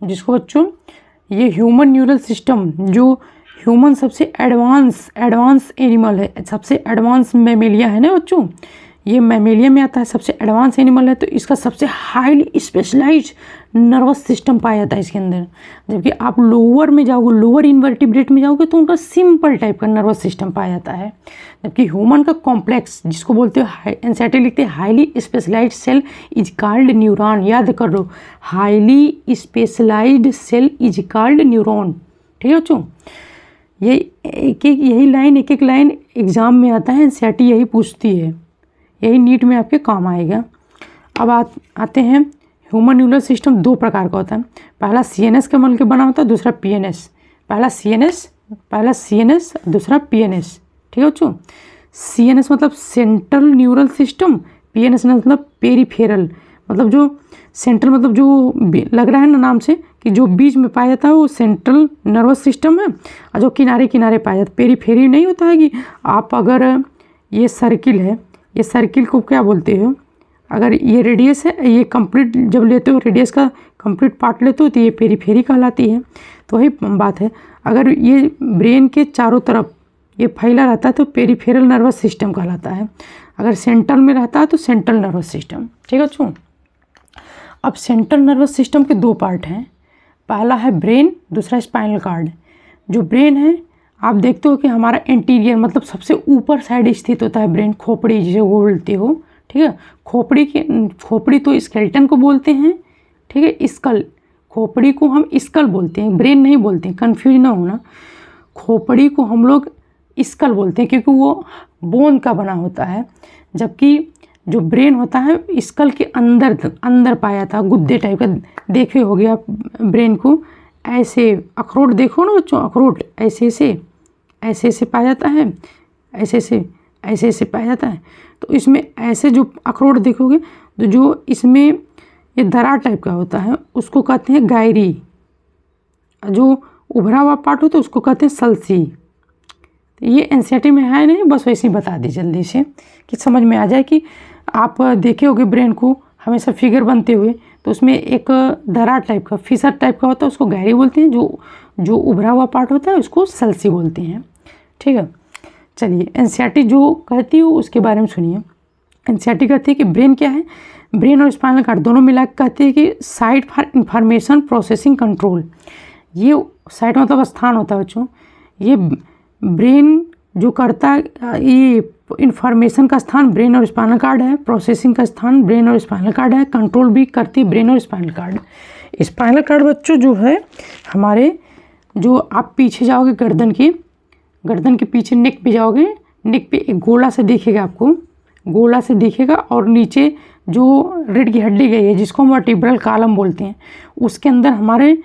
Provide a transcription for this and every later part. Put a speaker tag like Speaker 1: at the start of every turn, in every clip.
Speaker 1: जिसको बच्चों ये ह्यूमन न्यूरल सिस्टम, जो ह्यूमन सबसे एडवांस एनिमल है, सबसे एडवांस मैमेलिया है ना बच्चों, ये मैमेलिया में आता है, सबसे एडवांस एनिमल है, तो इसका सबसे हाईली स्पेशलाइज्ड नर्वस सिस्टम पाया जाता है इसके अंदर। जबकि आप लोअर में जाओगे, लोअर इन्वर्टिब्रेट में जाओगे तो उनका सिंपल टाइप का नर्वस सिस्टम पाया जाता है। जबकि ह्यूमन का कॉम्प्लेक्स, जिसको बोलते हैं एनसीईआरटी लिखते हैं highly specialised cell is called neuron. याद कर लो, highly specialised cell is called neuron. ठीक है बच्चों, ये एक एक लाइन एग्जाम में आता है, एनसीईआरटी यही पूछती है, यही नीट में आपके काम आएगा। अब आते हैं ह्यूमन न्यूरल सिस्टम दो प्रकार का होता है। पहला सीएनएस का मिलकर बना होता है, दूसरा पीएनएस। पहला सीएनएस दूसरा पीएनएस। ठीक है बच्चों, सीएनएस मतलब सेंट्रल न्यूरल सिस्टम, पीएनएस मतलब पेरिफेरल, मतलब जो सेंट्रल मतलब जो लग रहा है ना नाम से कि जो बीच में पाया जाता है वो सेंट्रल नर्वस सिस्टम है, और जो किनारे किनारे पाया जाता है पेरिफेरी नहीं होता है। कि आप अगर ये सर्किल है, ये सर्किल को क्या बोलते हो, अगर ये रेडियस है, ये कंप्लीट जब लेते हो रेडियस का कंप्लीट पार्ट लेते हो तो ये पेरिफेरी कहलाती है। तो वही बात है, अगर ये ब्रेन के चारों तरफ ये फैला रहता है तो पेरिफेरल नर्वस सिस्टम कहलाता है। अगर सेंट्रल में रहता है तो सेंट्रल नर्वस सिस्टम। ठीक है बच्चों, अब सेंट्रल नर्वस सिस्टम के दो पार्ट हैं, पहला है ब्रेन, दूसरा स्पाइनल कॉर्ड। जो ब्रेन है आप देखते हो कि हमारा एंटीरियर मतलब सबसे ऊपर साइड स्थित होता है ब्रेन, खोपड़ी जिसे बोलते हो। ठीक है, खोपड़ी तो स्केलेटन को बोलते हैं। ठीक है, स्कल, खोपड़ी को हम स्कल बोलते हैं, ब्रेन नहीं बोलते हैं, कन्फ्यूज ना होना। खोपड़ी को हम लोग स्कल बोलते हैं क्योंकि वो बोन का बना होता है, जबकि जो ब्रेन होता है स्कल के अंदर पाया था, गुद्दे टाइप का। देखे होगे आप ब्रेन को, ऐसे अखरोट देखो ना बच्चों, अखरोट ऐसे पाया जाता है, ऐसे पाया जाता है। तो इसमें ऐसे जो अखरोट देखोगे तो जो इसमें ये दरार टाइप का होता है उसको कहते हैं गायरी, जो उभरा हुआ पार्ट होता है उसको कहते हैं सलसी। तो ये एनसीईआरटी में है नहीं, बस वैसे ही बता दी जल्दी से कि समझ में आ जाए। कि आप देखे होगे ब्रेन को हमेशा फिगर बनते हुए, तो उसमें एक दरार टाइप का, फिसर टाइप का होता है, उसको गायरी बोलते हैं। जो उभरा हुआ पार्ट होता है उसको सलसी बोलते हैं। ठीक है, चलिए एनसीईआरटी जो कहती है उसके बारे में सुनिए। एनसीईआरटी कहती है कि ब्रेन क्या है, ब्रेन और स्पाइनल कॉर्ड दोनों मिला के कहते हैं कि site for information processing control. ये साइट मतलब स्थान होता है बच्चों, ये ब्रेन जो करता है, ये इंफॉर्मेशन का स्थान ब्रेन और स्पाइनल कॉर्ड है, प्रोसेसिंग का स्थान ब्रेन और स्पाइनल कॉर्ड है, कंट्रोल भी करती है ब्रेन और स्पाइनल कॉर्ड। स्पाइनल कॉर्ड बच्चों जो है हमारे, जो आप पीछे जाओगे गर्दन के पीछे नेक पे जाओगे, नेक पे एक गोला से दिखेगा आपको, गोला से दिखेगा, और नीचे जो रीढ़ की हड्डी गई है जिसको हम वर्टिब्रल कॉलम बोलते हैं, उसके अंदर हमारे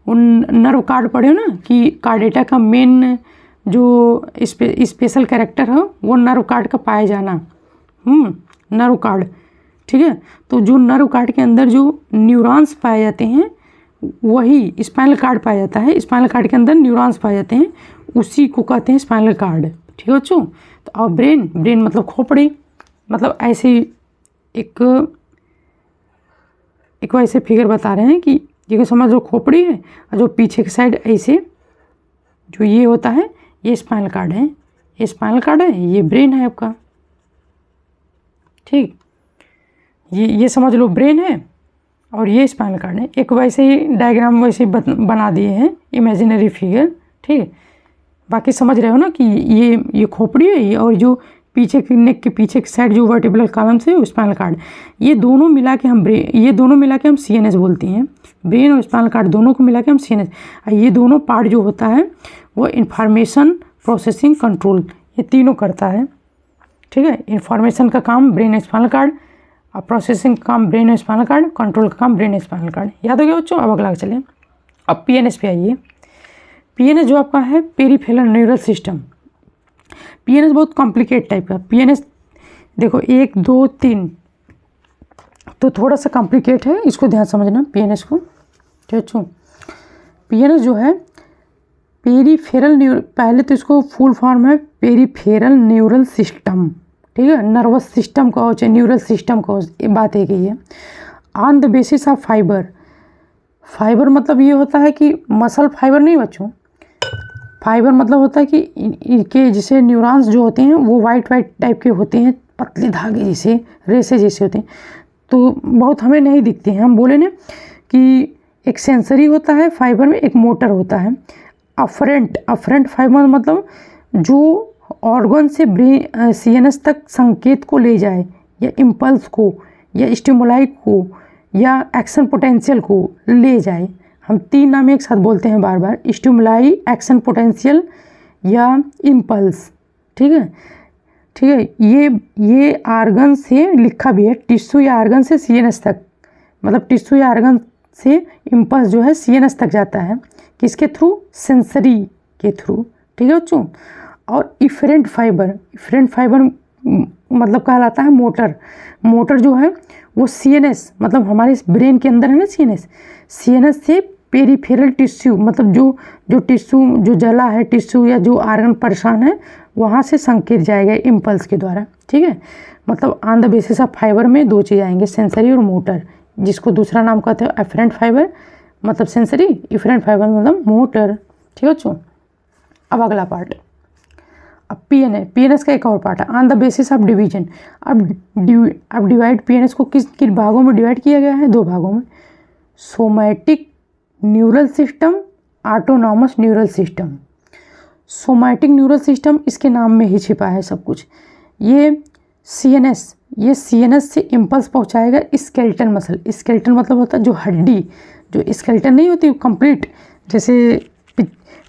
Speaker 1: उन नर्व कार्ड पढ़े हो ना कि कार्डेटा का मेन जो स्पेशल कैरेक्टर है वो नर्व कार्ड का पाया जाना, नर्व कार्ड। ठीक है, तो जो नर्व कार्ड के अंदर जो न्यूरॉन्स पाए जाते हैं वही स्पाइनल कार्ड पाया जाता है। स्पाइनल कार्ड के अंदर न्यूरॉन्स पाए जाते हैं, उसी को कहते हैं स्पाइनल कार्ड। ठीक है बच्चों, तो अब ब्रेन मतलब खोपड़ी, मतलब ऐसे एक वैसे फिगर बता रहे हैं कि ये समझ लो खोपड़ी है, और जो पीछे की साइड ऐसे जो ये होता है ये स्पाइनल कार्ड है, ये स्पाइनल कार्ड है, ये ब्रेन है आपका। ठीक, ये समझ लो ब्रेन है और ये स्पाइनल कार्ड है। एक वैसे ही डायग्राम वैसे बना दिए हैं, इमेजिनरी फिगर। ठीक, बाकी समझ रहे हो ना कि ये खोपड़ी है, और जो पीछे की नेक के पीछे की साइड जो वर्टिब्रल कॉलम से स्पाइनल कार्ड, ये दोनों मिला के हम सीएनएस बोलते हैं। ब्रेन और स्पाइनल कार्ड दोनों को मिला के हम सीएनएस। ये दोनों पार्ट जो होता है वो इंफॉर्मेशन प्रोसेसिंग कंट्रोल, ये तीनों करता है। ठीक है, इंफॉर्मेशन का काम ब्रेन और स्पाइनल कार्ड, और प्रोसेसिंग का काम ब्रेन और स्पाइनल कार्ड, कंट्रोल का काम ब्रेन और स्पाइनल कार्ड। याद हो गया बच्चों? अब अगला चलें, अब पीएनएस पे आइए। पीएनएस जो आपका है पेरिफेरल न्यूरल सिस्टम। पीएनएस बहुत कॉम्प्लिकेट टाइप का। पीएनएस देखो 1 2 3 तो थोड़ा सा कॉम्प्लिकेट है, इसको ध्यान समझना पीएनएस को। ठीक है, पीएनएस जो है पेरिफेरल पहले तो इसको फुल फॉर्म है पेरिफेरल न्यूरल सिस्टम। ठीक है, नर्वस सिस्टम का हो चाहे न्यूरल सिस्टम का हो, ये बात एक ही है। On the basis of fibre मतलब ये होता है कि मसल फाइबर नहीं बच्चों, फाइबर मतलब होता है कि इनके जैसे न्यूरॉन्स जो होते हैं वो वाइट वाइट टाइप के होते हैं, पतले धागे जैसे, रेसे जैसे होते हैं, तो बहुत हमें नहीं दिखते हैं। हम बोले ना कि एक सेंसरी होता है फाइबर में, एक मोटर होता है। अफरेंट फाइबर मतलब जो ऑर्गन से ब्रेन सीएनएस तक संकेत को ले जाए, या इम्पल्स को, या स्टिमुलाई को, या एक्शन पोटेंशियल को ले जाए। हम 3 नाम एक साथ बोलते हैं बार बार, स्टिमुलाई, एक्शन पोटेंशियल या इम्पल्स। ठीक है, ठीक है। ये आर्गन से लिखा भी है, टिश्यू या आर्गन से सीएनएस तक, मतलब टिश्यू या आर्गन से इम्पल्स जो है सीएनएस तक जाता है, किसके थ्रू? सेंसरी के थ्रू। ठीक है बच्चों। और इफरेंट फाइबर मतलब कहलाता है मोटर जो है वो सीएनएस, मतलब हमारे ब्रेन के अंदर है ना सीएनएस से पेरिफेरल टिश्यू, मतलब जो टिश्यू जो जला है टिश्यू या जो आर्गन परेशान है वहाँ से संकेत जाएगा इम्पल्स के द्वारा। ठीक है, मतलब on the basis of fibre में 2 चीज़ आएंगे, सेंसरी और मोटर, जिसको दूसरा नाम कहते हैं एफरेंट फाइबर मतलब सेंसरी, इफरेंट फाइबर मतलब मोटर। ठीक है बच्चों। अब अगला पार्ट, अब पीएनएस का एक और पार्ट है, on the basis of division. अब डिवाइड पीएनएस को किन भागों में डिवाइड किया गया है? 2 भागों में, somatic neural system, autonomous neural system. Somatic neural system इसके नाम में ही छिपा है सब कुछ। ये सीएनएस से इम्पल्स पहुंचाएगा स्केलेटल मसल। स्केलेटल मतलब होता है जो हड्डी, जो स्केलेटन नहीं होती कंप्लीट, जैसे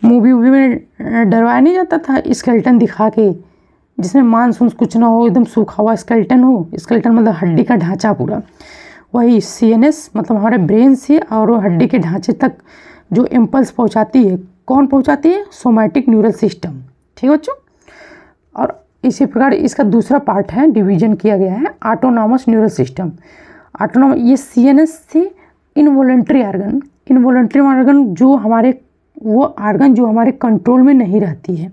Speaker 1: मूवी में डरवाया नहीं जाता था स्केलेटन दिखा के, जिसमें मांस कुछ ना हो, एकदम सूखा हुआ स्केलेटन हो। स्केलेटन मतलब हड्डी का ढांचा पूरा, वही सीएनएस मतलब हमारे ब्रेन से और हड्डी के ढांचे तक जो इम्पल्स पहुंचाती है, कौन पहुंचाती है? Somatic neural system. ठीक है बच्चों। और इसी प्रकार इसका दूसरा पार्ट है, डिवीजन किया गया है, ऑटोनॉमस न्यूरल सिस्टम। ऑटोनॉमस ये सीएनएस से इनवॉलंटरी आर्गन जो हमारे, वो आर्गन जो हमारे कंट्रोल में नहीं रहती है,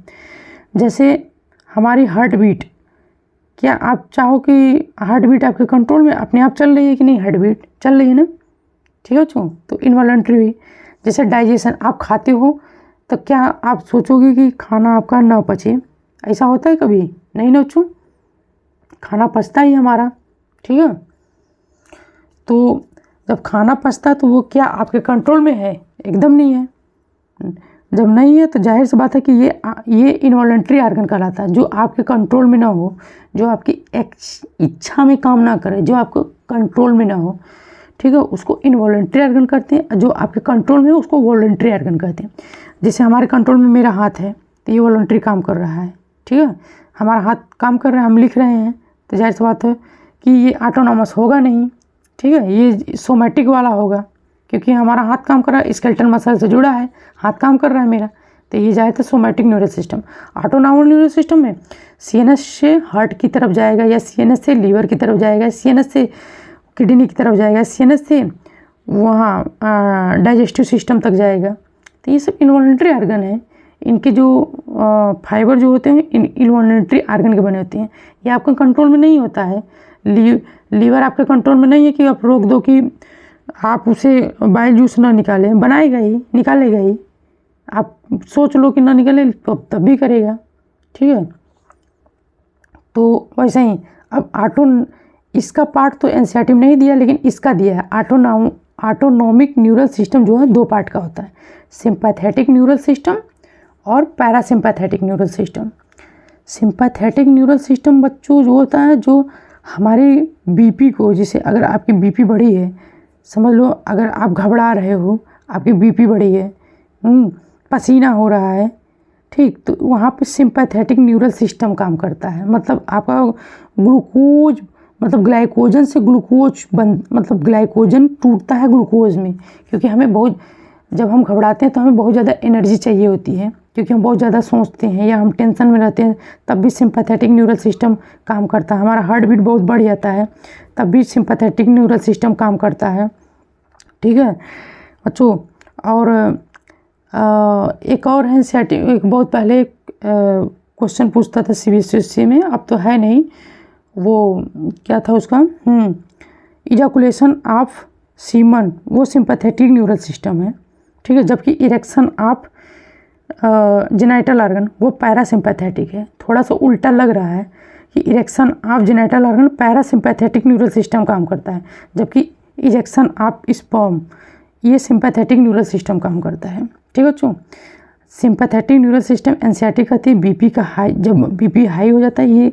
Speaker 1: जैसे हमारी हार्ट बीट। क्या आप चाहो कि हार्ट बीट आपके कंट्रोल में अपने आप चल रही है कि नहीं? हार्ट बीट चल रही है ना। ठीक है बच्चों। तो इनवॉलंटरी हुई। जैसे डाइजेशन, आप खाते हो तो क्या आप सोचोगे कि खाना आपका ना पचे? ऐसा होता है कभी? नहीं ना बच्चों, खाना पचता ही हमारा। ठीक है, तो जब खाना पचता है तो वो क्या आपके कंट्रोल में है? एकदम नहीं है। जब नहीं है तो जाहिर सी बात है कि ये इनवॉलंटरी आर्गन कहलाता है, जो आपके कंट्रोल में ना हो, जो आपकी इच्छा में काम ना करे, जो आपको कंट्रोल में ना हो। ठीक है, उसको इनवॉलंटरी आर्गन करते हैं। जो आपके कंट्रोल में है उसको वॉलंटरी आर्गन कहते हैं। जैसे हमारे कंट्रोल में मेरा हाथ है तो ये वॉलंटरी काम कर रहा है। ठीक है, हमारा हाथ काम कर रहा है, हम लिख रहे हैं, तो जाहिर सी बात है कि ये ऑटोनॉमस होगा नहीं। ठीक है, ये सोमैटिक वाला होगा, क्योंकि हमारा हाथ काम कर रहा है, स्केलेटल मसल से जुड़ा है, हाथ काम कर रहा है मेरा, तो ये जाए तो somatic neural system. Autonomous neural system में सीएनएस से हार्ट की तरफ जाएगा, या सीएनएस से लीवर की तरफ जाएगा, सीएनएस से किडनी की तरफ जाएगा, सीएनएस से वहाँ डाइजेस्टिव सिस्टम तक जाएगा। तो ये सब इनवॉलंटरी आर्गन है। इनके जो फाइबर जो होते हैं इनवॉलंटरी आर्गन के बने होते हैं। ये आपके कंट्रोल में नहीं होता है। लीवर आपके कंट्रोल में नहीं है कि आप रोक दो कि आप उसे बाइल जूस ना निकालें, बनाएगा ही, निकालेगा ही। आप सोच लो कि ना निकाले तो तब भी करेगा। ठीक है, तो वैसे ही अब इसका पार्ट तो एनसीईआरटी में नहीं दिया, लेकिन इसका दिया है। ऑटोनॉमिक न्यूरल सिस्टम जो है 2 पार्ट का होता है, सिंपैथेटिक न्यूरल सिस्टम और parasympathetic neural system. Sympathetic neural system बच्चों जो होता है, जो हमारी बीपी को, जैसे अगर आपकी बीपी बढ़ी है, समझ लो अगर आप घबरा रहे हो, आपकी बीपी बढ़ी है, पसीना हो रहा है, ठीक, तो वहाँ पे सिंपैथेटिक न्यूरल सिस्टम काम करता है। मतलब आपका ग्लूकोज, मतलब ग्लाइकोजन से ग्लूकोज मतलब ग्लाइकोजन टूटता है ग्लूकोज में, क्योंकि हमें बहुत, जब हम घबराते हैं तो हमें बहुत ज़्यादा एनर्जी चाहिए होती है, क्योंकि हम बहुत ज़्यादा सोचते हैं या हम टेंशन में रहते हैं, तब भी सिंपैथेटिक न्यूरल सिस्टम काम करता है। हमारा हार्ट बीट बहुत बढ़ जाता है, तब भी सिंपैथेटिक न्यूरल सिस्टम काम करता है। ठीक है बच्चों। और एक और है एक बहुत पहले क्वेश्चन पूछता था सीबीएसई में, अब तो है नहीं, वो क्या था उसका, इजाकुलेशन ऑफ सीमन वो सिंपैथेटिक न्यूरल सिस्टम है, ठीक है, जबकि इरेक्शन ऑफ जेनाइटल ऑर्गन वो पैरासिम्पैथेटिक है। थोड़ा सा उल्टा लग रहा है कि erection of genital organ parasympathetic neural system काम करता है, जबकि इजेक्शन ऑफ स्पर्म ये सिंपैथेटिक न्यूरल सिस्टम काम करता है, ठीक है बच्चों। सिंपैथेटिक न्यूरल सिस्टम एनसीईआरटी कहती है बीपी का हाई, जब बीपी हाई हो जाता है ये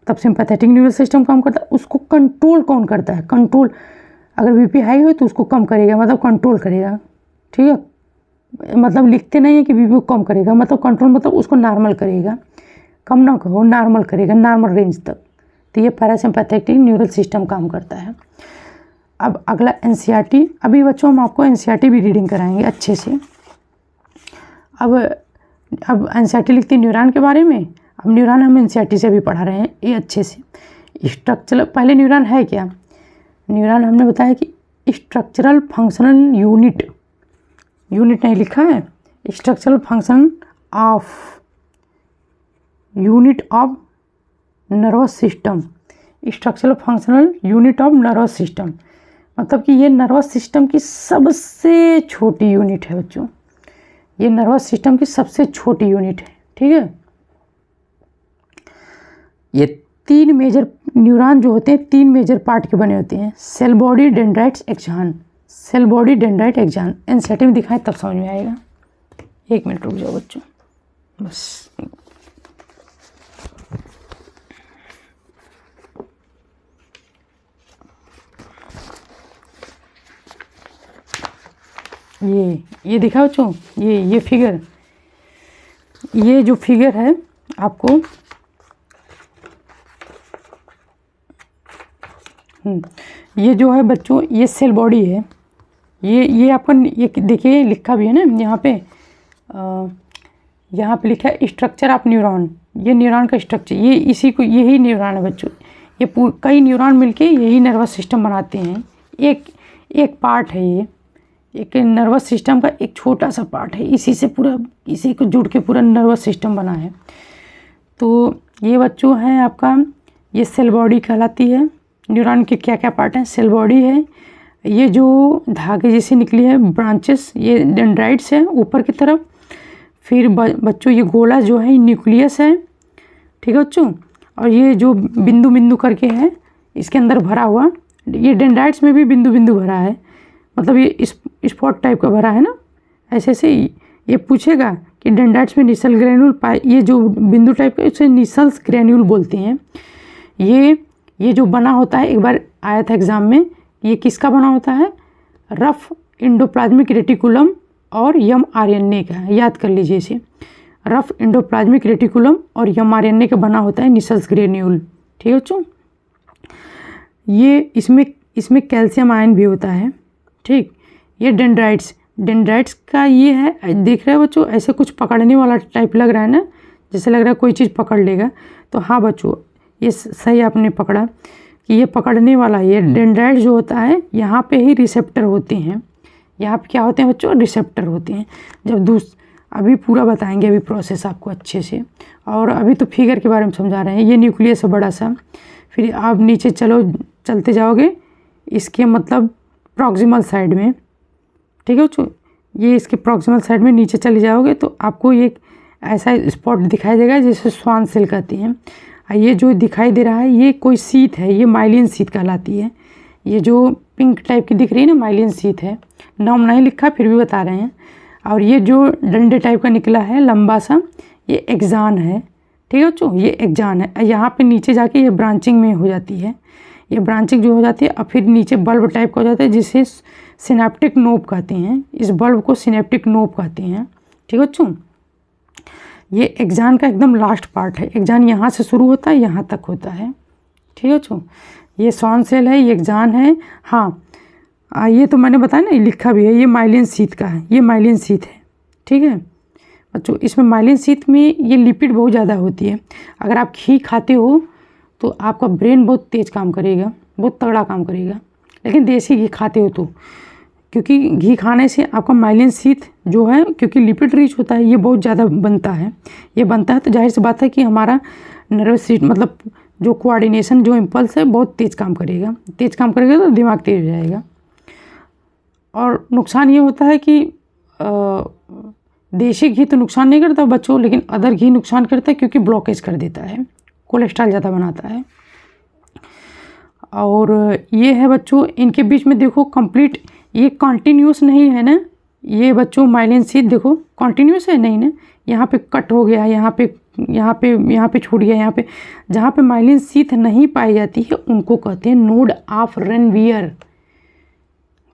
Speaker 1: तब सिंपैथेटिक न्यूरल सिस्टम काम करता है। उसको कंट्रोल कौन करता है? कंट्रोल, अगर बीपी हाई हो तो उसको कम करेगा, मतलब कंट्रोल करेगा, ठीक है। मतलब लिखते नहीं है कि बीपी को कम करेगा, मतलब कंट्रोल मतलब उसको नॉर्मल करेगा, कम ना कहो नॉर्मल करेगा, नॉर्मल रेंज तक। तो ये पैरासिम्पैथेटिक न्यूरल सिस्टम काम करता है। अब अगला एनसीईआरटी, अभी बच्चों हम आपको एनसीईआरटी भी रीडिंग कराएंगे अच्छे से। अब एनसीईआरटी लिखती है न्यूरॉन के बारे में। अब न्यूरॉन हम एनसीईआरटी से भी पढ़ा रहे हैं ये अच्छे से। स्ट्रक्चरल, पहले न्यूरॉन है क्या? न्यूरॉन हमने बताया कि स्ट्रक्चरल फंक्शनल यूनिट, यूनिट नहीं लिखा है, structural function of unit of nervous system, structural functional unit of nervous system, मतलब कि ये नर्वस सिस्टम की सबसे छोटी यूनिट है बच्चों, ये नर्वस सिस्टम की सबसे छोटी यूनिट है, ठीक है। ये 3 मेजर न्यूरॉन जो होते हैं 3 मेजर पार्ट के बने होते हैं, cell body, dendrites, axon. Cell body, dendrite, axon NCERT में दिखाएं तब समझ में आएगा। 1 मिनट रुक जाओ बच्चों बस। ये दिखा बच्चों, ये फिगर, ये जो फिगर है आपको ये जो है बच्चों ये सेल बॉडी है। ये आपका ये देखिए लिखा भी है ना यहाँ पे, यहाँ पे लिखा है स्ट्रक्चर ऑफ न्यूरॉन। ये न्यूरॉन का स्ट्रक्चर, ये इसी को, यही न्यूरॉन है बच्चों। ये कई न्यूरॉन मिलके यही नर्वस सिस्टम बनाते हैं। एक पार्ट है, ये एक नर्वस सिस्टम का एक छोटा सा पार्ट है, इसी से पूरा, इसी को जुड़ के पूरा नर्वस सिस्टम बना है। तो ये बच्चों है आपका, ये सेल बॉडी कहलाती है। न्यूरॉन के क्या क्या पार्ट हैं? सेल बॉडी है, ये जो धागे जैसे निकली है ब्रांचेस, ये डेंड्राइट्स है ऊपर की तरफ। फिर बच्चों ये गोला जो है न्यूक्लियस है, ठीक है बच्चों। और ये जो बिंदु बिंदु करके है इसके अंदर भरा हुआ, ये डेंड्राइट्स में भी बिंदु बिंदु भरा है, मतलब ये स्पॉट टाइप का भरा है ना। ऐसे ऐसे ये पूछेगा कि डेंड्राइट्स में निसल ग्रेन्यूल पाए, ये जो बिंदु टाइप का इसे निसल्स ग्रेन्यूल बोलते हैं। ये जो बना होता है, एक बार आया था एग्ज़ाम में, ये किसका बना होता है? रफ इंडोप्लाज्मिक रेटिकुलम और यम आरएनए का, याद कर लीजिए इसे। रफ इंडोप्लाज्मिक रेटिकुलम और यम आरएनए का बना होता है निसल्स ग्रेन्यूल, ठीक है बच्चों। ये इसमें कैल्शियम आयन भी होता है, ठीक। ये डेंड्राइट्स का ये है, देख रहे हो बच्चों, ऐसे कुछ पकड़ने वाला टाइप लग रहा है ना, जैसे लग रहा है कोई चीज़ पकड़ लेगा। तो हाँ बच्चों, ये सही आपने पकड़ा कि ये पकड़ने वाला, ये डेंड्राइट जो होता है यहाँ पे ही रिसेप्टर होते हैं। यहाँ पे क्या होते हैं बच्चों? रिसेप्टर होते हैं। जब अभी पूरा बताएंगे अभी प्रोसेस आपको अच्छे से, और अभी तो फिगर के बारे में समझा रहे हैं। ये न्यूक्लियस है बड़ा सा, फिर आप नीचे चलते जाओगे इसके मतलब प्रॉक्सिमल साइड में, ठीक है बच्चों। ये इसके प्रॉक्सिमल साइड में नीचे चले जाओगे तो आपको एक ऐसा स्पॉट दिखाई देगा जिसे स्वान सेल कहती हैं। ये जो दिखाई दे रहा है ये कोई शीत है, ये माइलिन शीत कहलाती है। ये जो पिंक टाइप की दिख रही है ना, माइलिन शीत है। नाम नहीं लिखा फिर भी बता रहे हैं। और ये जो डंडे टाइप का निकला है लंबा सा, ये एक्जान है, ठीक है बच्चों, ये एक्जान है। यहाँ पे नीचे जाके ये ब्रांचिंग में हो जाती है, ये ब्रांचिंग जो हो जाती है, और फिर नीचे बल्ब टाइप का हो जाता है जिसे सिनेप्टिक नोब कहते हैं। इस बल्ब को सिनेप्टिक नोब कहते हैं, ठीक है बच्चों। ये एक्जान का एकदम लास्ट पार्ट है। एक्जान यहाँ से शुरू होता है, यहाँ तक होता है, ठीक है बच्चों। ये स्वान सेल है, ये एक्जान है। हाँ, ये तो मैंने बताया ना, लिखा भी है, ये माइलिन शीत का है, ये माइलिन शीत है, ठीक है बच्चों। इसमें माइलिन शीत में ये लिपिड बहुत ज़्यादा होती है। अगर आप घी खाते हो तो आपका ब्रेन बहुत तेज़ काम करेगा, बहुत तगड़ा काम करेगा। लेकिन देसी घी खाते हो तो, क्योंकि घी खाने से आपका माइलिन शीत जो है, क्योंकि लिपिड रिच होता है, ये बहुत ज़्यादा बनता है। ये बनता है तो जाहिर सी बात है कि हमारा नर्वस सिस्टम मतलब जो कोऑर्डिनेशन, जो इम्पल्स है, बहुत तेज़ काम करेगा। तेज़ काम करेगा तो दिमाग तेज हो जाएगा। और नुकसान ये होता है कि देशी घी तो नुकसान नहीं करता बच्चों, लेकिन अदर घी नुकसान करता है क्योंकि ब्लॉकेज कर देता है, कोलेस्ट्रॉल ज़्यादा बनाता है। और ये है बच्चों, इनके बीच में देखो कंप्लीट ये कॉन्टीन्यूस नहीं है ना, ये बच्चों माइलिन शीथ देखो कॉन्टीन्यूस है नहीं ना, यहाँ पे कट हो गया, यहाँ पे छूट गया, यहाँ पे जहाँ पे माइलिन शीथ नहीं पाई जाती है उनको कहते हैं नोड ऑफ रनवियर।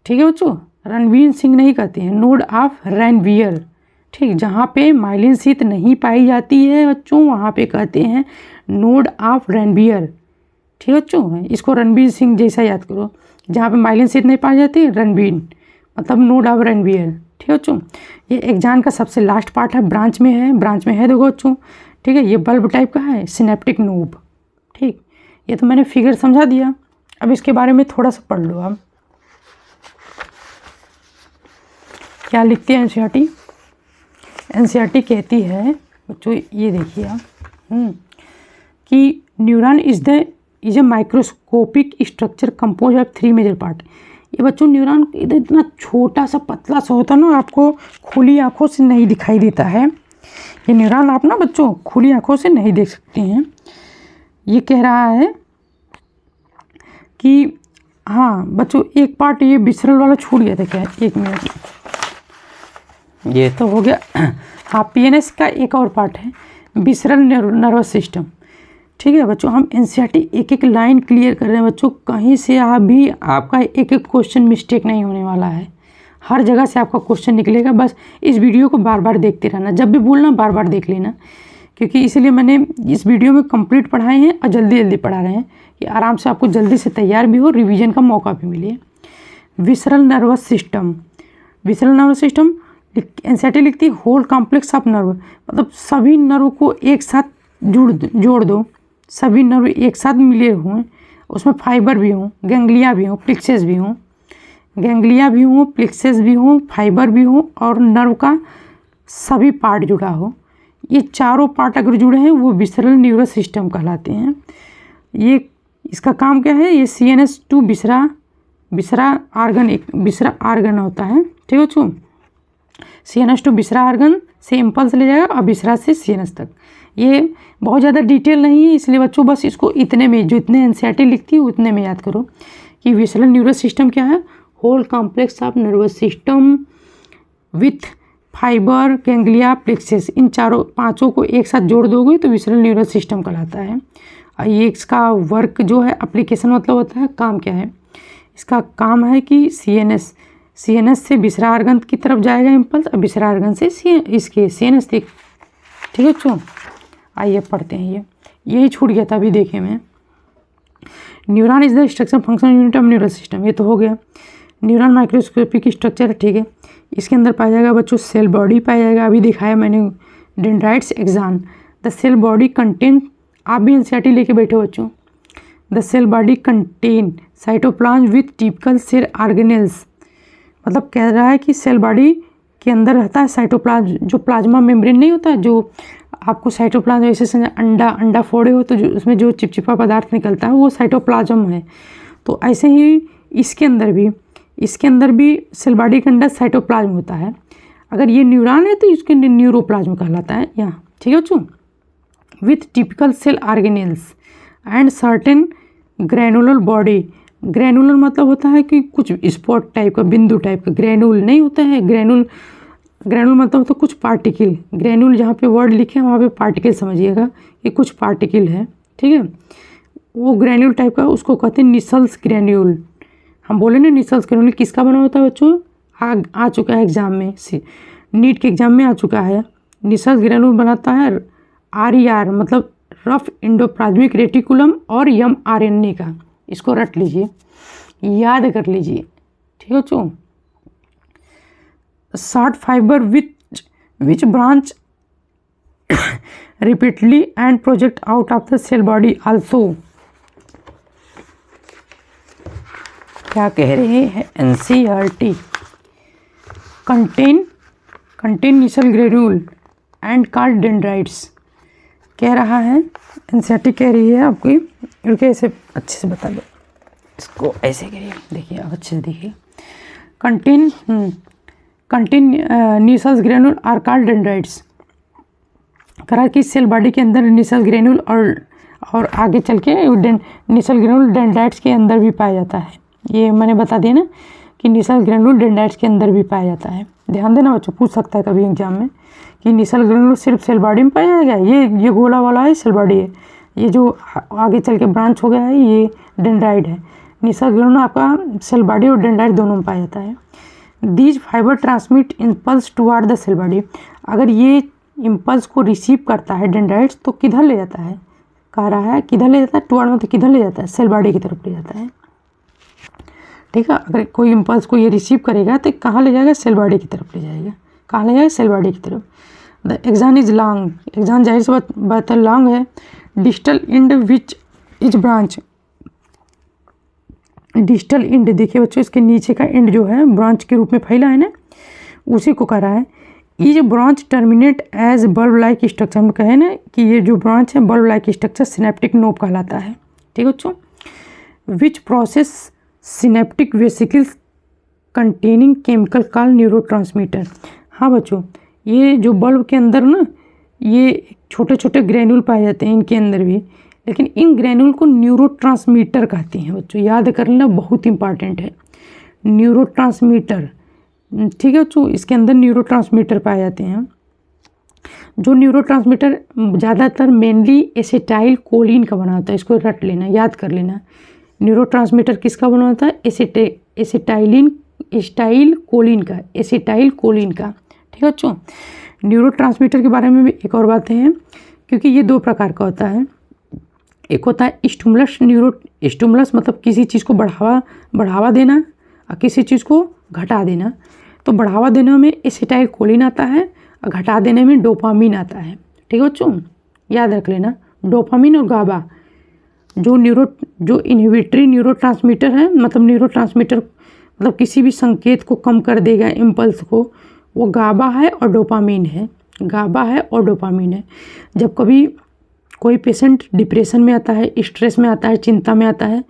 Speaker 1: ठीक है बच्चों, रणवीर सिंह नहीं कहते हैं, नोड ऑफ रनवियर। ठीक, जहाँ पे माइलिन शीथ नहीं पाई जाती है बच्चों वहाँ पे कहते हैं नोड ऑफ रनवियर। ठीक है बच्चों, इसको रणवीर सिंह जैसा याद करो, जहाँ पे माइलिन शीथ नहीं पाई जाती रणवीर मतलब नोड ऑफ रनवियर। ठीक है बच्चों, ये एग्जाम का सबसे लास्ट पार्ट है, ब्रांच में है देखो बच्चों। ठीक है, ये बल्ब टाइप का है, सिनेप्टिक नोब। ठीक, ये तो मैंने फिगर समझा दिया, अब इसके बारे में थोड़ा सा पढ़ लो। आप क्या लिखते हैं एनसीईआरटी? एनसीईआरटी कहती है बच्चों, ये देखिए आप कि neuron is a microscopic structure compose of 3 major part. ये बच्चों न्यूरॉन इतना छोटा सा पतला सा होता है ना, आपको खुली आंखों से नहीं दिखाई देता है। ये न्यूरॉन आप ना बच्चों खुली आंखों से नहीं देख सकते हैं। ये कह रहा है कि हाँ बच्चों, एक पार्ट ये विसरल वाला छूट गया था क्या, 1 मिनट, ये तो हो गया। हाँ, पीएनएस का एक और पार्ट है विसरल नर्वस सिस्टम। ठीक है बच्चों, हम एनसीईआरटी एक एक लाइन क्लियर कर रहे हैं बच्चों, कहीं से आपका एक एक क्वेश्चन मिस्टेक नहीं होने वाला है, हर जगह से आपका क्वेश्चन निकलेगा। बस इस वीडियो को बार बार देखते रहना, जब भी बोलना बार बार देख लेना, क्योंकि इसीलिए मैंने इस वीडियो में कंप्लीट पढ़ाए हैं और जल्दी जल्दी पढ़ा रहे हैं कि आराम से आपको जल्दी से तैयार भी हो, रिवीजन का मौका भी मिले। Visceral nervous system, visceral nervous system NCERT लिखती है होल कॉम्प्लेक्स ऑफ नर्व, मतलब सभी नर्व को एक साथ जोड़ दो, सभी नर्व एक साथ मिले हों, उसमें फाइबर भी हों, गैंग्लिया भी हों, प्लेक्सेस भी हों, प्लेक्सेस भी हों, फाइबर भी हों और नर्व का सभी पार्ट जुड़ा हो। ये चारों पार्ट अगर जुड़े हैं वो विसरल न्यूरस सिस्टम कहलाते हैं। ये इसका काम क्या है, ये CNS2 बिसरा आर्गन होता है। ठीक है बच्चों, CNS2 बिसरा आर्गन से इम्पल्स ले जाएगा और बिसरा से CNS तक। ये बहुत ज़्यादा डिटेल नहीं है, इसलिए बच्चों बस इसको इतने में, जो इतने एनसीईआरटी लिखती है उतने में याद करो कि विसरल न्यूरस सिस्टम क्या है, whole complex of nervous system with fibre ganglia plexuses, इन पांचों को एक साथ जोड़ दोगे तो विसरल न्यूरस सिस्टम कहलाता है। और ये इसका वर्क जो है, एप्लीकेशन मतलब होता है, काम क्या है, इसका काम है कि CNS से बिसरा आर्गन की तरफ जाएगा इम्पल्स और बिसरा आर्गन से इसके CNS तक। ठीक है बच्चों, आइए पढ़ते हैं। यही छूट गया था अभी, देखे मैं। Neuron is the structure function unit of neural system, ये तो हो गया। न्यूरॉन माइक्रोस्कोपिक स्ट्रक्चर है। ठीक है, इसके अंदर पाया जाएगा बच्चों सेल बॉडी पाया जाएगा, अभी दिखाया मैंने dendrites axon. The cell body contain, आप भी एनसीईआरटी लेके बैठे हो बच्चों। The cell body contain cytoplasm with typical cell organelles, मतलब कह रहा है कि सेल बॉडी के अंदर रहता है साइटोप्लाज्म, जो प्लाज्मा मेम्ब्रेन नहीं होता, जो आपको साइटोप्लाज्म जैसे अंडा फोड़े हो तो जो उसमें जो चिपचिपा पदार्थ निकलता है वो साइटोप्लाज्म है। तो ऐसे ही इसके अंदर भी सेल बॉडी के अंदर साइटोप्लाज्म होता है। अगर ये न्यूरॉन है तो इसके अंदर न्यूरोप्लाज्म कहलाता है यहाँ। ठीक है बच्चों, with typical cell organelles and certain granular body. Granular मतलब होता है कि कुछ स्पॉट टाइप का, बिंदु टाइप का, ग्रैनुल नहीं होता है। ग्रैनुल मतलब होता है कुछ पार्टिकल। ग्रैनुल जहाँ पे वर्ड लिखे हैं वहाँ पे पार्टिकल समझिएगा कि कुछ पार्टिकल है। ठीक है, वो ग्रैन्यूल टाइप का, उसको कहते हैं निसल्स ग्रैन्यूल। हम बोले ना निसल्स ग्रैन्यूल किसका बना होता है बच्चों, आ चुका है एग्जाम में, नीट के एग्जाम में आ चुका है। निसल्स ग्रैन्यूल बनाता है RER मतलब रफ एंडोप्लाज्मिक रेटिकुलम और mRNA का। इसको रट लीजिए, याद कर लीजिए। ठीक है बच्चों, short fibre which branch repeatedly and project out of the cell body also. क्या कह रहे हैं NCERT, contain Nissl granule and called dendrites कह रहा है। एनसीईआरटी कह रही है आपकी, रुके ऐसे अच्छे से बता दो, इसको ऐसे करिए, देखिए अब अच्छे से देखिए। Contain nucleus granule are called dendrites. करा कि सेल बॉडी के अंदर न्यूक्लियस ग्रेन्यूल और आगे चल के न्यूक्लियस ग्रेन्यूल डेंड्राइट्स के अंदर भी पाया जाता है। ये मैंने बता दिया ना कि न्यूक्लियस ग्रेन्यूल डेंड्राइट्स के अंदर भी पाया जाता है। ध्यान देना बच्चों, पूछ सकता है कभी एग्जाम में कि न्यूक्लियस ग्रेन्यूल सिर्फ सेल बॉडी में पाया जाएगा, ये गोला वाला है सेल बॉडी है, ये जो आगे चल के ब्रांच हो गया है ये डेंड्राइट है। न्यूक्लियस ग्रेन्यूल आपका सेल बॉडी और डेंड्राइट दोनों में पाया जाता है। These fibre transmit impulse toward the cell body. अगर ये इम्पल्स को रिसीव करता है डेंड्राइट्स तो किधर ले जाता है, कह रहा है किधर ले जाता है, टुवार्ड मतलब किधर ले जाता है, सेल बॉडी की तरफ ले जाता है। ठीक है, अगर कोई इम्पल्स को ये रिसीव करेगा तो कहाँ ले जाएगा, सेल बॉडी की तरफ ले जाएगा। कहाँ ले जाएगा, सेल बॉडी की तरफ। द एक्सान इज लॉन्ग, एक्सान जाहिर से बात है लॉन्ग है। Distal and which is branch, distal end देखिए बच्चों इसके नीचे का एंड जो है ब्रांच के रूप में फैला है ना, उसी को कह रहा है। Is branch terminate as bulb like structure. हम कहे ना कि ये जो ब्रांच है bulb like structure synaptic knob कहलाता है। ठीक है बच्चों। Which process synaptic vesicles containing chemical call neurotransmitter. हाँ बच्चों, ये जो बल्ब के अंदर ना ये छोटे छोटे ग्रैन्यूल पाए जाते हैं इनके अंदर भी, लेकिन इन ग्रैन्यूल को न्यूरोट्रांसमीटर कहते हैं बच्चों, याद कर लेना, बहुत इंपॉर्टेंट है न्यूरोट्रांसमीटर। ठीक है बच्चों, इसके अंदर न्यूरोट्रांसमीटर पाए जाते हैं। जो न्यूरोट्रांसमीटर ज़्यादातर मेनली एसिटाइल कोलिन का बना होता है, इसको रट लेना, याद कर लेना। न्यूरोट्रांसमीटर किसका बना होता है, एसिटाइल कोलिन का, एसिटाइल कोलिन का। ठीक है बच्चों। न्यूरोट्रांसमीटर के बारे में भी एक और बातें हैं, क्योंकि ये दो प्रकार का होता है। एक होता है स्टिमुलस, स्टिमुलस मतलब किसी चीज़ को बढ़ावा देना और किसी चीज़ को घटा देना। तो बढ़ावा देने में एसिटाइल कोलिन आता है और घटा देने में डोपामीन आता है। ठीक है बच्चों, याद रख लेना। डोपामीन और गाबा जो इनहिबिटरी न्यूरोट्रांसमीटर है, मतलब न्यूरोट्रांसमीटर मतलब किसी भी संकेत को कम कर देगा इम्पल्स को, वो गाबा है और डोपामीन है, गाबा है और डोपामीन है। जब कभी कोई पेशेंट डिप्रेशन में आता है, स्ट्रेस में आता है, चिंता में आता है,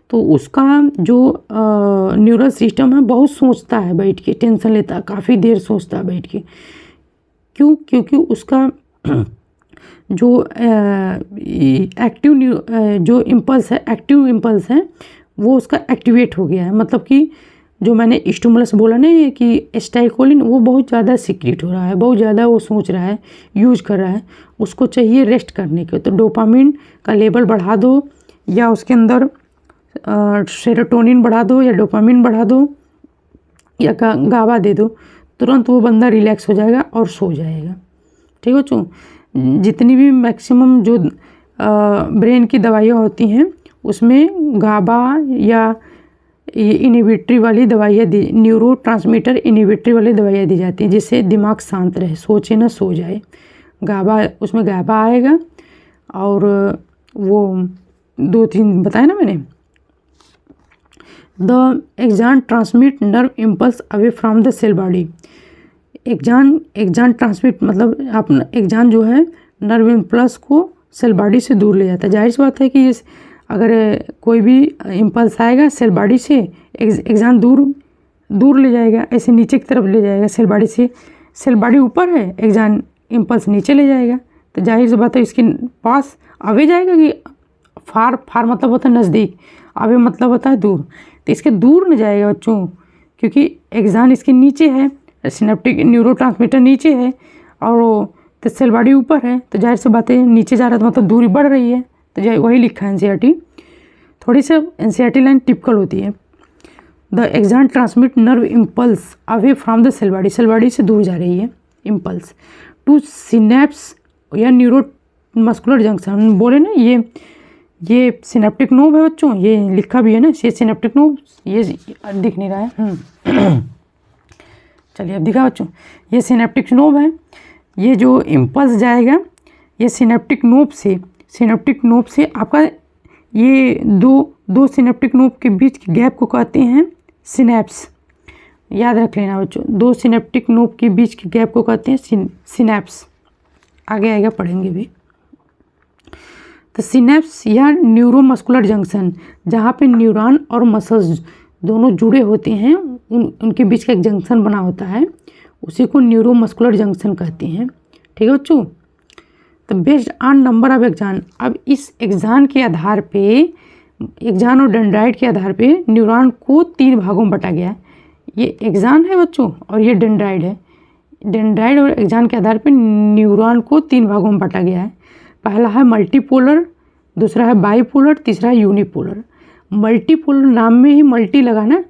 Speaker 1: तो उसका जो न्यूरल सिस्टम है बहुत सोचता है बैठ के, टेंशन लेता है, काफ़ी देर सोचता है बैठ के। क्यों? क्योंकि उसका जो जो इम्पल्स है, एक्टिव इम्पल्स है, वो उसका एक्टिवेट हो गया है। मतलब कि जो मैंने स्टिमुलस बोला ना कि एसिटाइलकोलिन, वो बहुत ज़्यादा सीक्रेट हो रहा है, बहुत ज़्यादा वो सोच रहा है, यूज कर रहा है, उसको चाहिए रेस्ट करने के। तो डोपामिन का लेवल बढ़ा दो, या उसके अंदर सेरोटोनिन बढ़ा दो, या डोपामिन बढ़ा दो, या गाबा दे दो, तुरंत वो बंदा रिलैक्स हो जाएगा और सो जाएगा। ठीक है बच्चों। जितनी भी मैक्सिमम जो ब्रेन की दवाइयाँ होती हैं उसमें गाबा या इनहिबिटरी वाली दवाइयाँ दी, न्यूरोट्रांसमीटर इनहिबिटरी वाली दवाइयाँ दी जाती हैं, जिससे दिमाग शांत रहे, सोचे ना सो जाए। गाबा, उसमें गाबा आएगा, और वो 2-3 बताया ना मैंने। The axon transmit nerve impulse away from the cell body. Axon transmit मतलब आप एक्सान जो है नर्व इम्पल्स को सेल बॉडी से दूर ले जाता है। जाहिर सी बात है कि अगर कोई भी इम्पल्स आएगा सेल बॉडी से, एक्सान दूर ले जाएगा, ऐसे नीचे की तरफ ले जाएगा सेल बॉडी से। सेल बॉडी ऊपर है, एक्सान इम्पल्स नीचे ले जाएगा, तो जाहिर सी बात है इसके पास अवे जाएगा कि फार मतलब होता है नज़दीक, अवे मतलब होता है दूर। तो इसके दूर न जाएगा बच्चों, क्योंकि एक्सान इसके नीचे है, सिनेप्टिक न्यूरोट्रांसमीटर नीचे है, और तो सेल बॉडी ऊपर है, तो जाहिर सी बात है नीचे जा रहा है तो मतलब दूरी बढ़ रही है। तो वही लिखा है एनसीईआरटी, थोड़ी सी एनसीईआरटी लाइन टिपिकल होती है। The axon transmit nerve impulse away from the cell body, cell body से दूर जा रही है इम्पल्स, टू सिनेप्स या न्यूरो मस्कुलर जंक्शन। बोले ना ये सिनेप्टिक नोब है बच्चों, ये लिखा भी है ना, ये सिनेप्टिक नोब, ये दिख नहीं रहा है। चलिए अब दिखा बच्चों, ये सिनेप्टिक नोब है। ये जो इम्पल्स जाएगा ये सिनेप्टिक नोब से आपका ये दो सिनेप्टिक नोब के बीच के गैप को कहते हैं सिनेप्स। याद रख लेना बच्चों, 2 सिनेप्टिक नोब के बीच के गैप को कहते हैं सिनेप्स। आगे आएगा पढ़ेंगे भी। तो सिनेप्स या न्यूरोमस्कुलर जंक्शन, जहाँ पे न्यूरॉन और मसल्स दोनों जुड़े होते हैं, उनके बीच का एक जंक्शन बना होता है, उसी को न्यूरोमस्कुलर जंक्शन कहते हैं। ठीक है बच्चों। तो बेस्ड ऑन नंबर ऑफ एक्जान, अब इस एक्जान के आधार पे, एक्जान और डेंड्राइट के आधार पे न्यूरॉन को 3 भागों में बांटा गया है। ये एक्जान है बच्चों और ये डेंड्राइट है। डेंड्राइट और एक्जान के आधार पे न्यूरॉन को 3 भागों में बांटा गया है। पहला है मल्टीपोलर, दूसरा है बाईपोलर, तीसरा है यूनिपोलर। मल्टीपोलर नाम में ही मल्टी लगा ना,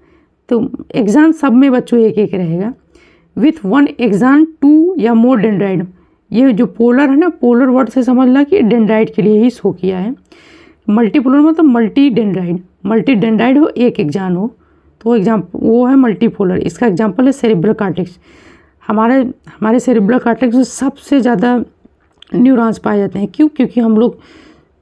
Speaker 1: तो एक्जान सब में बच्चों एक एक रहेगा। विथ 1 एक्जान 2 या मोर डेंड्राइट। ये जो पोलर है ना, पोलर वर्ड से समझ ला कि डेंड्राइट के लिए ही शो किया है। मल्टीपोलर मतलब मल्टी डेंड्राइट हो, एक एक्जान हो, तो एग्जाम्पल वो है मल्टीपोलर। इसका एग्जाम्पल है सेरेब्रल कॉर्टेक्स। हमारे सेरेब्रल कॉर्टेक्स में सबसे ज़्यादा न्यूरॉन्स पाए जाते हैं। क्यों? क्योंकि हम लोग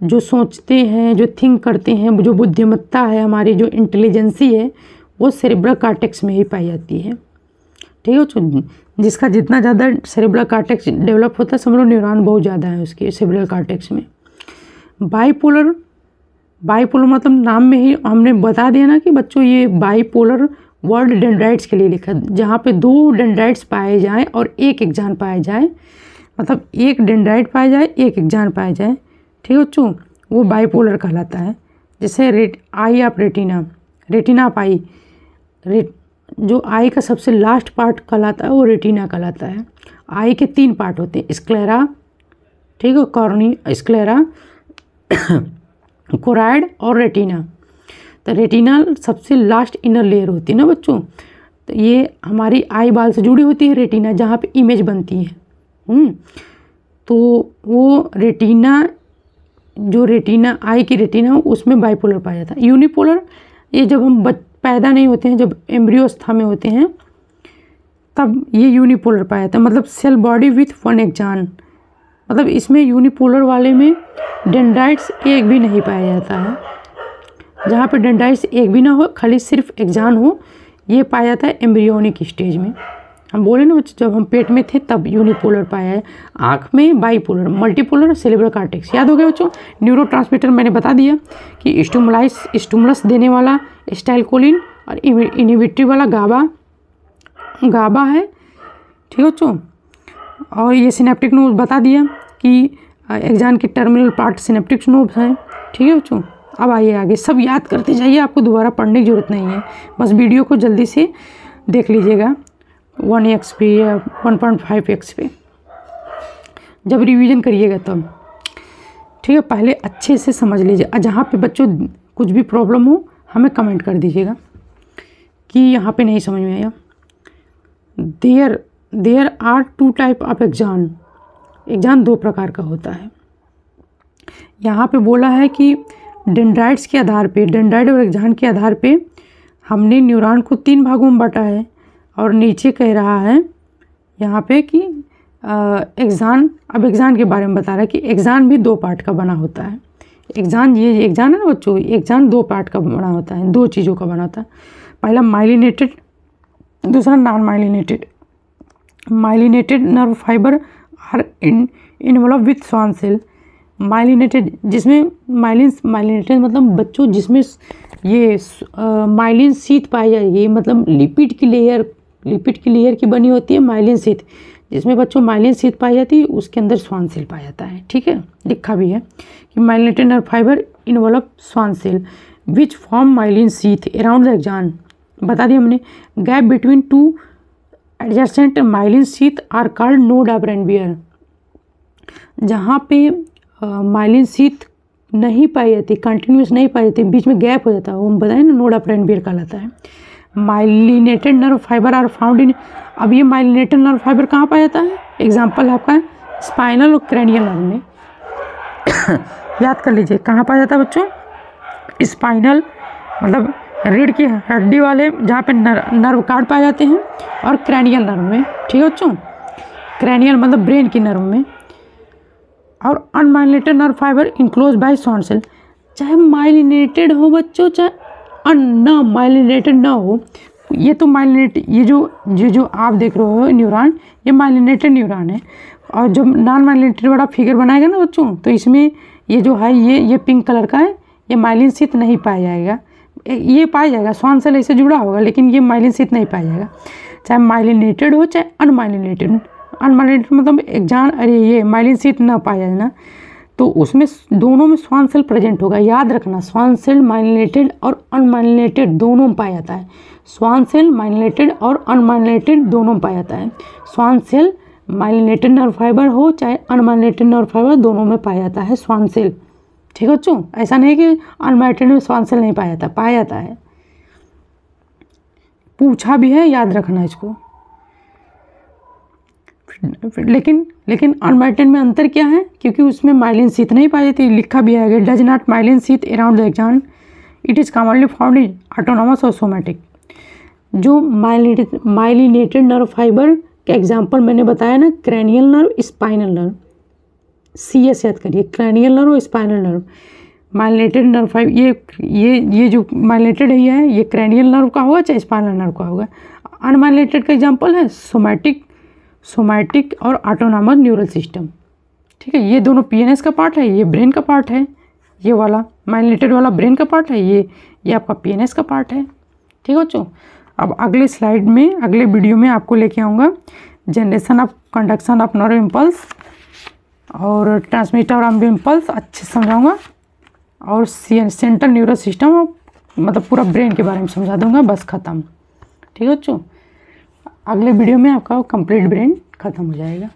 Speaker 1: जो सोचते हैं, जो थिंक करते हैं, जो बुद्धिमत्ता है, हमारी जो इंटेलिजेंसी है, वो सेरेब्रल कॉर्टेक्स में ही पाई जाती है। ठीक है। जिसका जितना ज़्यादा सेरेब्रल कॉर्टेक्स डेवलप होता है, समझ लो न्यूरॉन बहुत ज़्यादा है उसके सेरेब्रल कॉर्टेक्स में। बाईपोलर मतलब नाम में ही हमने बता दिया ना कि बच्चों ये बाईपोलर वर्ड डेंड्राइट्स के लिए लिखा, जहाँ पे 2 डेंड्राइट्स पाए जाएं और एक एक्जान पाया जाए, मतलब एक डेंड्राइट पाया जाए, एक एक्जान पाया जाए। ठीक है बच्चों, वो बाईपोलर कहलाता है। जैसे आई ऑफ रेटिना ऑफ आई, जो आई का सबसे लास्ट पार्ट कहलाता है वो रेटिना कहलाता है। आई के 3 पार्ट होते हैं, स्क्लेरा, ठीक है, कॉर्नी स्क्लेरा, कोराइड और रेटिना। तो रेटिना सबसे लास्ट इनर लेयर होती है ना बच्चों, तो ये हमारी आई बाल से जुड़ी होती है रेटिना, जहाँ पे इमेज बनती है। तो वो रेटिना, जो रेटिना आई की रेटिना, उसमें बाईपोलर पाया जाता है। यूनिपोलर, ये जब हम पैदा नहीं होते हैं, जब एम्ब्रियो अवस्था में होते हैं, तब ये यूनिपोलर पाया जाता है। मतलब सेल बॉडी विथ 1 एक्जान, मतलब इसमें यूनिपोलर वाले में डेंड्राइट्स एक भी नहीं पाया जाता है। जहाँ पे डेंड्राइट्स एक भी ना हो, खाली सिर्फ एक्जान हो, ये पाया जाता है एम्ब्रियोनिक स्टेज में। हम बोले ना बच्चों, जब हम पेट में थे तब यूनिपोलर पाया है। आँख में बाईपोलर, मल्टीपोलर सेरेब्रल कॉर्टेक्स। याद हो गया बच्चों। न्यूरोट्रांसमीटर मैंने बता दिया कि स्टिमुलस देने वाला एसिटाइलकोलिन और इनहिबिटरी वाला गाबा है। ठीक है बच्चों। और ये सिनेप्टिक नोब बता दिया कि एक्जान के टर्मिनल पार्ट सिनेप्टिक नोब्स हैं। ठीक है बच्चों। अब आइए आगे, सब याद करते जाइए, आपको दोबारा पढ़ने की ज़रूरत नहीं है, बस वीडियो को जल्दी से देख लीजिएगा 1x पे या 1.5x पे जब रिवीजन करिएगा तब। ठीक है, पहले अच्छे से समझ लीजिए। जहाँ पे बच्चों कुछ भी प्रॉब्लम हो हमें कमेंट कर दीजिएगा कि यहाँ पे नहीं समझ में आया। There are 2 type of axon. Axon 2 प्रकार का होता है। यहाँ पे बोला है कि डेंड्राइट्स के आधार पे, डेंड्राइट और एक्जान के आधार पे हमने न्यूरॉन को 3 भागों में बांटा है। और नीचे कह रहा है यहाँ पे कि एक्जान, अब एक्जान के बारे में बता रहा है कि एक्जान भी 2 पार्ट का बना होता है। एक्जान, ये एक्जान है ना बच्चों, एक्जान 2 पार्ट का बना होता है, 2 चीज़ों का बना होता है। पहला माइलिनेटेड, दूसरा non myelinated. Myelinated nerve fibre are involve with Schwann cell. Myelinated, जिसमें माइलिनेटेड मतलब बच्चों जिसमें ये माइलिन शीथ पाई जाएगी, मतलब लिपिड की लेयर की बनी होती है माइलिन शीथ, जिसमें बच्चों माइलिन शीथ पाई जाती है, उसके अंदर स्वान सेल पाया जाता है। ठीक है, लिखा भी है कि myelinated nerve fibre involve Schwann cell which form myelin sheath around the axon. बता दिया हमने। Gap between 2 adjacent myelin sheath are called node of Ranvier. जहाँ पे माइलिन शीथ नहीं पाई जाती, कंटिन्यूस नहीं पाई जाती, बीच में गैप हो जाता है, वो हम बताएं ना, नोड ऑफ रेनबियर कहलाता है। Myelinated nerve fibre are found in, अब ये माइलिनेटेड नर्व फाइबर कहाँ पाया जाता है? एग्जाम्पल है आपका स्पाइनल और क्रैनियल नर्व में। याद कर लीजिए कहाँ पाया जाता है बच्चों? स्पाइनल मतलब रीढ़ की हड्डी वाले, जहाँ पे नर्व कार्ड पाए जाते हैं, और क्रैनियल नर्व में। ठीक है बच्चों, क्रैनियल मतलब ब्रेन की नर्व में। और unmyelinated nerve fibre enclose by Schwann cell. चाहे माइलिनेटेड हो बच्चों, चाहे ना माइलिनेटेड ना हो, ये तो माइलिनेटेड, ये जो आप देख रहे हो न्यूरॉन, ये माइलिनेटेड न्यूरॉन है। और जब नॉन माइलिनेटेड वाला फिगर बनाएगा ना बच्चों, तो इसमें ये जो है ये पिंक कलर का है, ये माइलिन शीथ नहीं पाया जाएगा। ये पाया जाएगा, श्वान सेल इससे जुड़ा होगा, लेकिन ये माइलिन शीथ नहीं पाया जाएगा, चाहे माइलिनेटेड हो चाहे अनमाइलिनेटेड। अनमाइलिनेटेड मतलब ये माइलिन शीथ ना पाया जाए ना, तो उसमें दोनों में श्वान सेल प्रेजेंट होगा। याद रखना, श्वान सेल माइलिनेटेड और अनमाइलिनेटेड दोनों में पाया जाता है। श्वान सेल माइलिनेटेड और अनमाइलिनेटेड दोनों में पाया जाता है। Schwann cell myelinated nerve fibre हो चाहे अनमाइलिनेटेड नर्व फाइबर, दोनों में पाया जाता है श्वान सेल। ठीक है बच्चों, ऐसा नहीं कि अनमाइलिनेटेड में श्वान सेल नहीं पाया जाता, पाया जाता है, पूछा भी है, याद रखना इसको। लेकिन अनमाइलिनेटेड में अंतर क्या है, क्योंकि उसमें माइलिन शीथ नहीं पाई जाती, लिखा भी है does not myelin sheath around the axon, it is commonly found in autonomous और सोमैटिक। जो माइलिनेटेड नर्व फाइबर का एग्जांपल मैंने बताया ना, cranial nerve, spinal nerve, CS याद करिए, क्रैनियल नर्व और spinal nerve. Myelinated nerve fibre ये जो माइलिनेटेड है ये क्रैनियल नर्व का होगा चाहे स्पाइनल नर्व का होगा। अनमाइलिनेटेड का एग्जांपल है सोमैटिक और ऑटोनॉमस न्यूरल सिस्टम। ठीक है, ये दोनों PNS का पार्ट है, ये ब्रेन का पार्ट है, ये वाला माइलिनेटेड वाला ब्रेन का पार्ट है, ये आपका PNS का पार्ट है। ठीक है बच्चों, अब अगले स्लाइड में, अगले वीडियो में आपको लेके आऊँगा generation of conduction of nerve impulse और ट्रांसमिटर ऑफ इम्पल्स अच्छे समझाऊँगा, और सेंट्रल न्यूरल सिस्टम मतलब पूरा ब्रेन के बारे में समझा दूँगा, बस ख़त्म। ठीक है बच्चों, अगले वीडियो में आपका कंप्लीट ब्रेन ख़त्म हो जाएगा।